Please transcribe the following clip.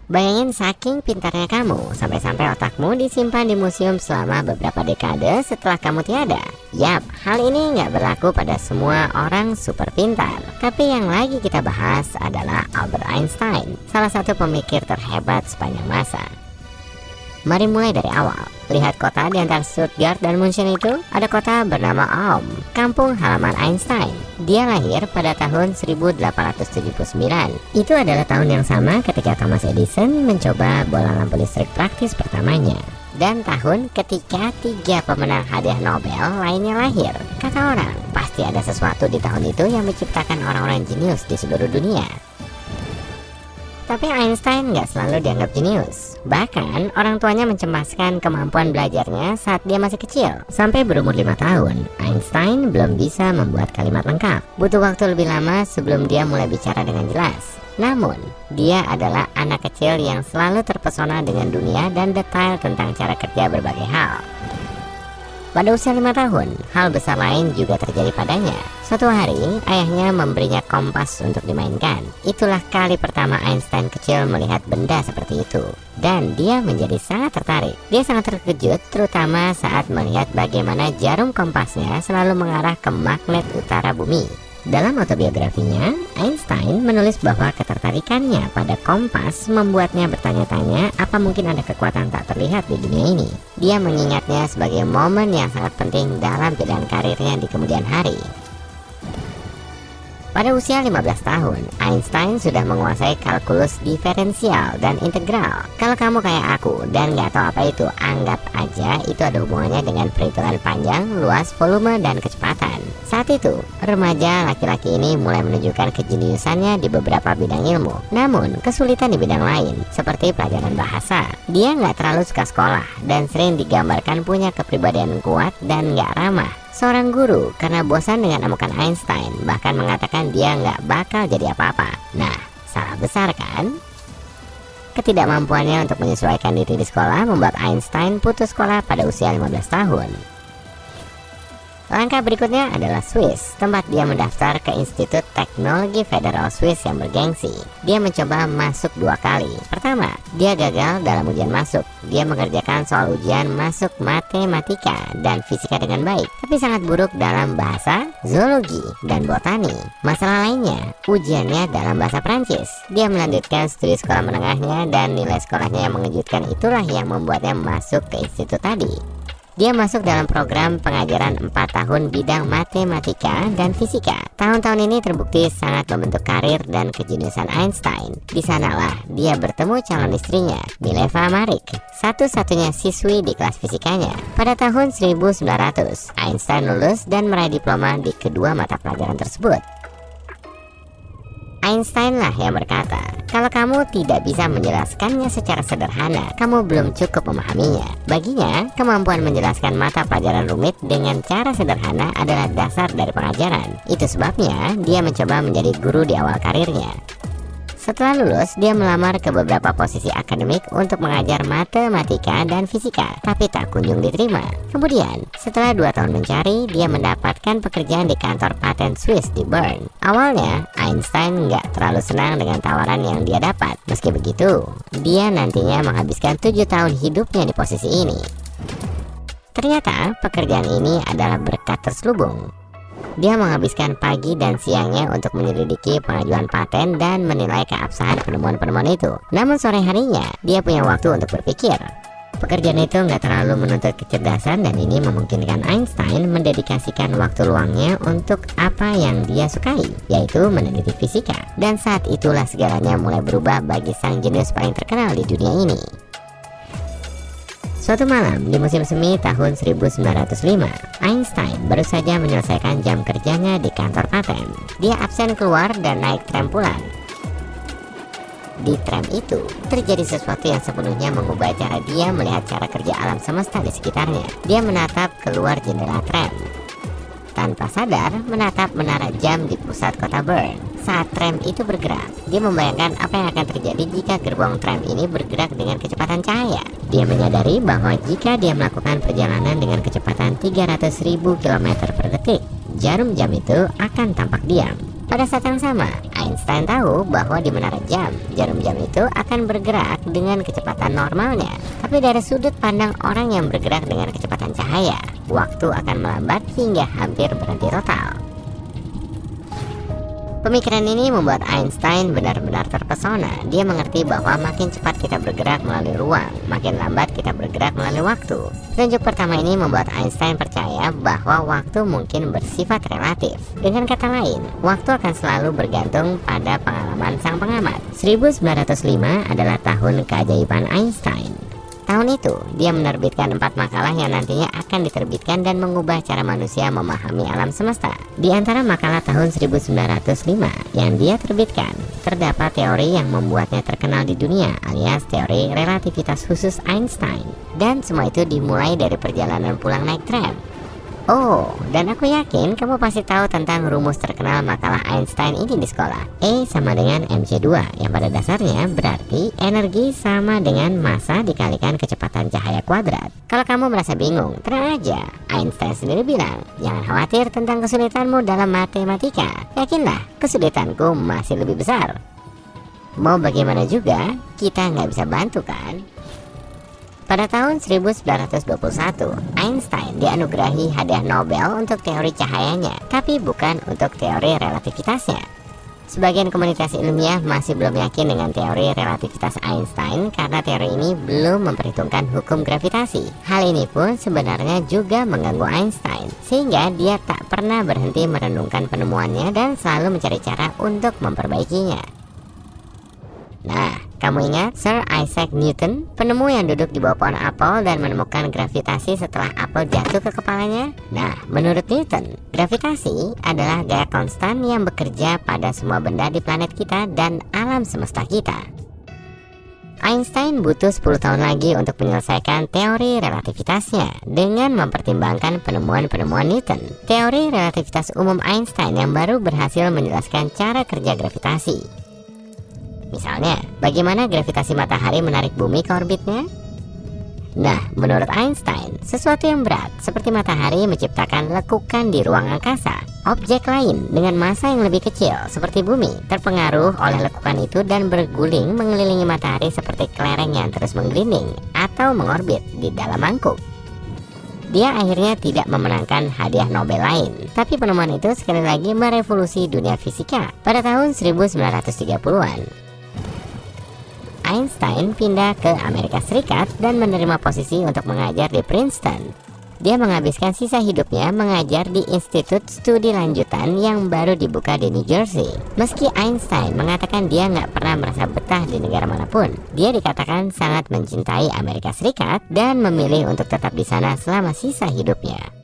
Bayangin saking pintarnya kamu, sampai-sampai otakmu disimpan di museum selama beberapa dekade setelah kamu tiada. Yap, hal ini nggak berlaku pada semua orang super pintar. Tapi yang lagi kita bahas adalah Albert Einstein, salah satu pemikir terhebat sepanjang masa. Mari mulai dari awal. Lihat kota di antara Stuttgart dan München itu, ada kota bernama Ulm, kampung halaman Einstein. Dia lahir pada tahun 1879. Itu adalah tahun yang sama ketika Thomas Edison mencoba bola lampu listrik praktis pertamanya. Dan tahun ketika 3 pemenang hadiah Nobel lainnya lahir. Kata orang, pasti ada sesuatu di tahun itu yang menciptakan orang-orang jenius di seluruh dunia. Tapi Einstein nggak selalu dianggap jenius. Bahkan orang tuanya mencemaskan kemampuan belajarnya saat dia masih kecil. Sampai berumur 5 tahun, Einstein belum bisa membuat kalimat lengkap. Butuh waktu lebih lama sebelum dia mulai bicara dengan jelas. Namun, dia adalah anak kecil yang selalu terpesona dengan dunia dan detail tentang cara kerja berbagai hal. Pada usia 5 tahun, hal besar lain juga terjadi padanya. Suatu hari, ayahnya memberinya kompas untuk dimainkan. Itulah kali pertama Einstein kecil melihat benda seperti itu. Dan dia menjadi sangat tertarik. Dia sangat terkejut terutama saat melihat bagaimana jarum kompasnya selalu mengarah ke magnet utara bumi. Dalam autobiografinya, Einstein menulis bahwa ketertarikannya pada kompas membuatnya bertanya-tanya apa mungkin ada kekuatan tak terlihat di dunia ini. Dia mengingatnya sebagai momen yang sangat penting dalam pilihan karirnya di kemudian hari. Pada usia 15 tahun, Einstein sudah menguasai kalkulus diferensial dan integral. Kalau kamu kayak aku dan nggak tahu apa itu, anggap aja itu ada hubungannya dengan perhitungan panjang, luas, volume, dan kecepatan. Saat itu, remaja laki-laki ini mulai menunjukkan kejeniusannya di beberapa bidang ilmu. Namun, kesulitan di bidang lain, seperti pelajaran bahasa. Dia nggak terlalu suka sekolah dan sering digambarkan punya kepribadian kuat dan nggak ramah. Seorang guru karena bosan dengan amukan Einstein bahkan mengatakan dia nggak bakal jadi apa-apa. Nah, salah besar kan? Ketidakmampuannya untuk menyesuaikan diri di sekolah membuat Einstein putus sekolah pada usia 15 tahun. Langkah berikutnya adalah Swiss, tempat dia mendaftar ke Institut Teknologi Federal Swiss yang bergengsi. Dia mencoba masuk 2 kali. Pertama, dia gagal dalam ujian masuk. Dia mengerjakan soal ujian masuk matematika dan fisika dengan baik, tapi sangat buruk dalam bahasa, zoologi, dan botani. Masalah lainnya, ujiannya dalam bahasa Prancis. Dia melanjutkan studi sekolah menengahnya dan nilai sekolahnya yang mengejutkan itulah yang membuatnya masuk ke institut tadi. Dia masuk dalam program pengajaran 4 tahun bidang matematika dan fisika. Tahun-tahun ini terbukti sangat membentuk karir dan kejeniusan Einstein. Di sanalah dia bertemu calon istrinya, Mileva Maric, satu-satunya siswi di kelas fisikanya. Pada tahun 1900, Einstein lulus dan meraih diploma di kedua mata pelajaran tersebut. Einstein lah yang berkata, kalau kamu tidak bisa menjelaskannya secara sederhana, kamu belum cukup memahaminya. Baginya, kemampuan menjelaskan mata pelajaran rumit dengan cara sederhana adalah dasar dari pengajaran. Itu sebabnya dia mencoba menjadi guru di awal karirnya. Setelah lulus, dia melamar ke beberapa posisi akademik untuk mengajar matematika dan fisika, tapi tak kunjung diterima. Kemudian, setelah 2 tahun mencari, dia mendapatkan pekerjaan di kantor paten Swiss di Bern. Awalnya, Einstein nggak terlalu senang dengan tawaran yang dia dapat. Meski begitu, dia nantinya menghabiskan 7 tahun hidupnya di posisi ini. Ternyata, pekerjaan ini adalah berkat terselubung. Dia menghabiskan pagi dan siangnya untuk menyelidiki pengajuan paten dan menilai keabsahan penemuan-penemuan itu. Namun sore harinya, dia punya waktu untuk berpikir. Pekerjaan itu nggak terlalu menuntut kecerdasan dan ini memungkinkan Einstein mendedikasikan waktu luangnya untuk apa yang dia sukai, yaitu meneliti fisika. Dan saat itulah segalanya mulai berubah bagi sang jenius paling terkenal di dunia ini. Suatu malam di musim semi tahun 1905, Einstein baru saja menyelesaikan jam kerjanya di kantor paten. Dia absen keluar dan naik tram pulang. Di tram itu, terjadi sesuatu yang sepenuhnya mengubah cara dia melihat cara kerja alam semesta di sekitarnya. Dia menatap keluar jendela tram. Tanpa sadar, menatap menara jam di pusat kota Bern. Saat tram itu bergerak, dia membayangkan apa yang akan terjadi jika gerbong tram ini bergerak dengan kecepatan cahaya. Dia menyadari bahwa jika dia melakukan perjalanan dengan kecepatan 300.000 km per detik, jarum jam itu akan tampak diam. Pada saat yang sama, Einstein tahu bahwa di menara jarum jam itu akan bergerak dengan kecepatan normalnya. Tapi dari sudut pandang orang yang bergerak dengan kecepatan cahaya, waktu akan melambat hingga hampir berhenti total. Pemikiran ini membuat Einstein benar-benar terpesona. Dia mengerti bahwa makin cepat kita bergerak melalui ruang, makin lambat kita bergerak melalui waktu. Petunjuk pertama ini membuat Einstein percaya bahwa waktu mungkin bersifat relatif. Dengan kata lain, waktu akan selalu bergantung pada pengalaman sang pengamat. 1905 adalah tahun keajaiban Einstein. Tahun itu, dia menerbitkan 4 makalah yang nantinya akan diterbitkan dan mengubah cara manusia memahami alam semesta. Di antara makalah tahun 1905 yang dia terbitkan, terdapat teori yang membuatnya terkenal di dunia, alias teori relativitas khusus Einstein. Dan semua itu dimulai dari perjalanan pulang naik tram. Oh, dan aku yakin kamu pasti tahu tentang rumus terkenal makalah Einstein ini di sekolah. E sama dengan mc2, yang pada dasarnya berarti energi sama dengan massa dikalikan kecepatan cahaya kuadrat. Kalau kamu merasa bingung, tenang aja. Einstein sendiri bilang, jangan khawatir tentang kesulitanmu dalam matematika. Yakinlah, kesulitanku masih lebih besar. Mau bagaimana juga, kita nggak bisa bantu kan? Pada tahun 1921, Einstein dianugerahi hadiah Nobel untuk teori cahayanya, tapi bukan untuk teori relativitasnya. Sebagian komunitas ilmiah masih belum yakin dengan teori relativitas Einstein karena teori ini belum memperhitungkan hukum gravitasi. Hal ini pun sebenarnya juga mengganggu Einstein, sehingga dia tak pernah berhenti merenungkan penemuannya dan selalu mencari cara untuk memperbaikinya. Nah, kamu ingat Sir Isaac Newton, penemu yang duduk di bawah pohon apel dan menemukan gravitasi setelah apel jatuh ke kepalanya? Nah, menurut Newton, gravitasi adalah gaya konstan yang bekerja pada semua benda di planet kita dan alam semesta kita. Einstein butuh 10 tahun lagi untuk menyelesaikan teori relativitasnya dengan mempertimbangkan penemuan-penemuan Newton. Teori relativitas umum Einstein yang baru berhasil menjelaskan cara kerja gravitasi. Misalnya, bagaimana gravitasi matahari menarik bumi ke orbitnya? Nah, menurut Einstein, sesuatu yang berat seperti matahari menciptakan lekukan di ruang angkasa. Objek lain dengan massa yang lebih kecil seperti bumi terpengaruh oleh lekukan itu dan berguling mengelilingi matahari seperti kelereng yang terus menggelinding atau mengorbit di dalam mangkuk. Dia akhirnya tidak memenangkan hadiah Nobel lain, tapi penemuan itu sekali lagi merevolusi dunia fisika pada tahun 1930-an. Einstein pindah ke Amerika Serikat dan menerima posisi untuk mengajar di Princeton. Dia menghabiskan sisa hidupnya mengajar di Institut Studi Lanjutan yang baru dibuka di New Jersey. Meski Einstein mengatakan dia nggak pernah merasa betah di negara manapun, dia dikatakan sangat mencintai Amerika Serikat dan memilih untuk tetap di sana selama sisa hidupnya.